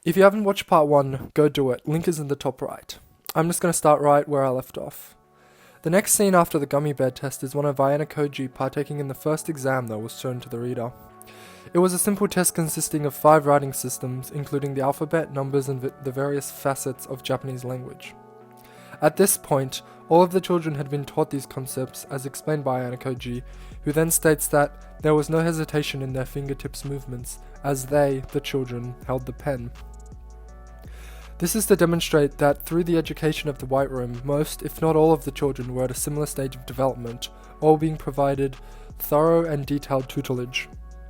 If you haven't watched part 1, go do it. Link is in the top right. I'm just going to start right where I left off. The next scene after the gummy bear test is one of Ayanokoji partaking in the first exam that was shown to the reader. It was a simple test consisting of 5 writing systems, including the alphabet, numbers, and the various facets of Japanese language. At this point, all of the children had been taught these concepts as explained by Ayanokoji, who then states that there was no hesitation in their fingertips movements, as they, the children, held the pen. This is to demonstrate that through the education of the White Room, most, if not all of the children were at a similar stage of development, all being provided thorough and detailed tutelage.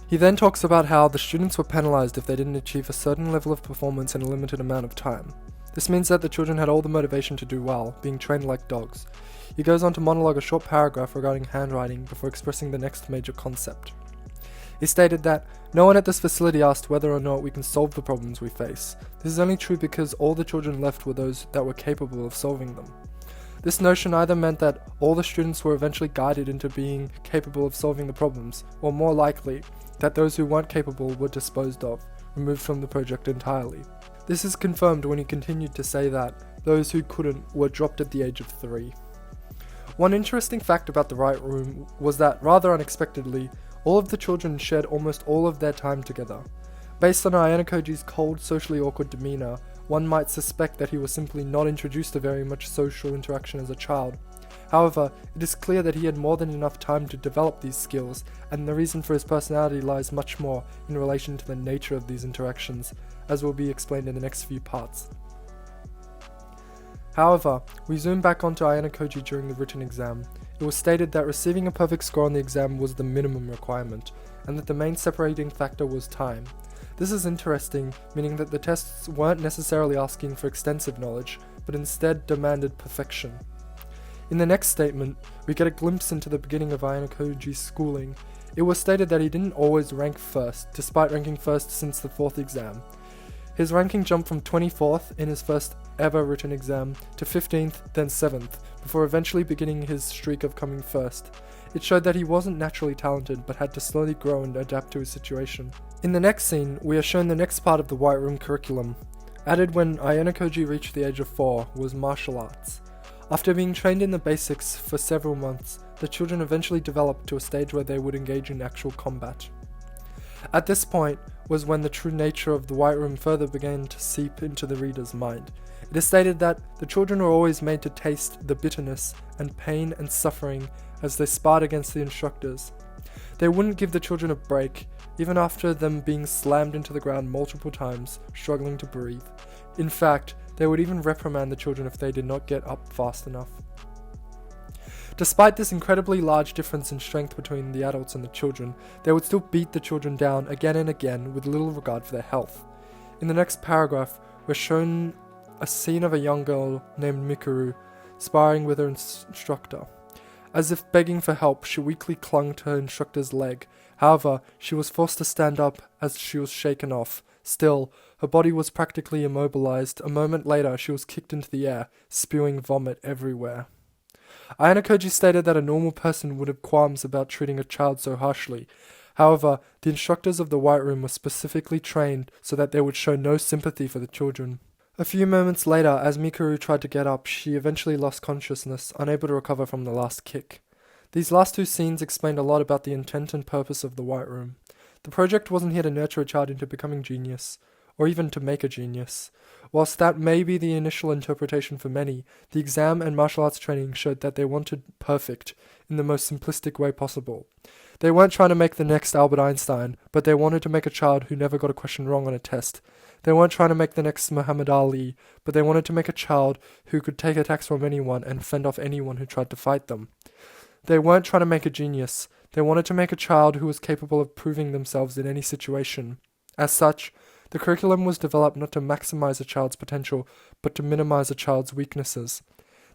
He then talks about how the students were penalized if they didn't achieve a certain level of performance in a limited amount of time. This means that the children had all the motivation to do well, being trained like dogs. He goes on to monologue a short paragraph regarding handwriting before expressing the next major concept. He stated that no one at this facility asked whether or not we can solve the problems we face. This is only true because all the children left were those that were capable of solving them. This notion either meant that all the students were eventually guided into being capable of solving the problems, or more likely, that those who weren't capable were disposed of, removed from the project entirely. This is confirmed when he continued to say that those who couldn't were dropped at the age of 3. One interesting fact about the White Room was that, rather unexpectedly, all of the children shared almost all of their time together. Based on Ayanokoji's cold, socially awkward demeanour, one might suspect that he was simply not introduced to very much social interaction as a child. However, it is clear that he had more than enough time to develop these skills, and the reason for his personality lies much more in relation to the nature of these interactions, as will be explained in the next few parts. However, we zoom back onto Ayanokoji during the written exam. It was stated that receiving a perfect score on the exam was the minimum requirement, and that the main separating factor was time. This is interesting, meaning that the tests weren't necessarily asking for extensive knowledge, but instead demanded perfection. In the next statement, we get a glimpse into the beginning of Ayanokoji's schooling. It was stated that he didn't always rank first, despite ranking first since the 4th exam. His ranking jumped from 24th in his first ever written exam to 15th, then 7th, before eventually beginning his streak of coming first. It showed that he wasn't naturally talented, but had to slowly grow and adapt to his situation. In the next scene, we are shown the next part of the White Room curriculum. Added when Ayanokoji reached the age of 4 was martial arts. After being trained in the basics for several months, the children eventually developed to a stage where they would engage in actual combat. At this point was when the true nature of the White Room further began to seep into the reader's mind. It is stated that the children were always made to taste the bitterness and pain and suffering as they sparred against the instructors. They wouldn't give the children a break, even after them being slammed into the ground multiple times, struggling to breathe. In fact, they would even reprimand the children if they did not get up fast enough. Despite this incredibly large difference in strength between the adults and the children, they would still beat the children down again and again with little regard for their health. In the next paragraph, we're shown a scene of a young girl named Mikuru sparring with her instructor. As if begging for help, she weakly clung to her instructor's leg. However, she was forced to stand up as she was shaken off. Still, her body was practically immobilized. A moment later, she was kicked into the air, spewing vomit everywhere. Ayanokoji stated that a normal person would have qualms about treating a child so harshly. However, the instructors of the White Room were specifically trained so that they would show no sympathy for the children. A few moments later, as Mikuru tried to get up, she eventually lost consciousness, unable to recover from the last kick. These last 2 scenes explained a lot about the intent and purpose of the White Room. The project wasn't here to nurture a child into becoming genius, or even to make a genius. Whilst that may be the initial interpretation for many, the exam and martial arts training showed that they wanted perfect in the most simplistic way possible. They weren't trying to make the next Albert Einstein, but they wanted to make a child who never got a question wrong on a test. They weren't trying to make the next Muhammad Ali, but they wanted to make a child who could take attacks from anyone and fend off anyone who tried to fight them. They weren't trying to make a genius. They wanted to make a child who was capable of proving themselves in any situation. As such, the curriculum was developed not to maximize a child's potential, but to minimize a child's weaknesses.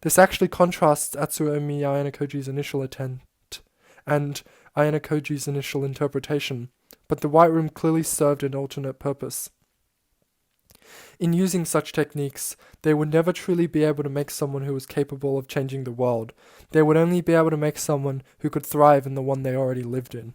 This actually contrasts Atsuomi Ayanokoji's initial attempt and Ayanokoji's initial interpretation, but the White Room clearly served an alternate purpose. In using such techniques, they would never truly be able to make someone who was capable of changing the world. They would only be able to make someone who could thrive in the one they already lived in.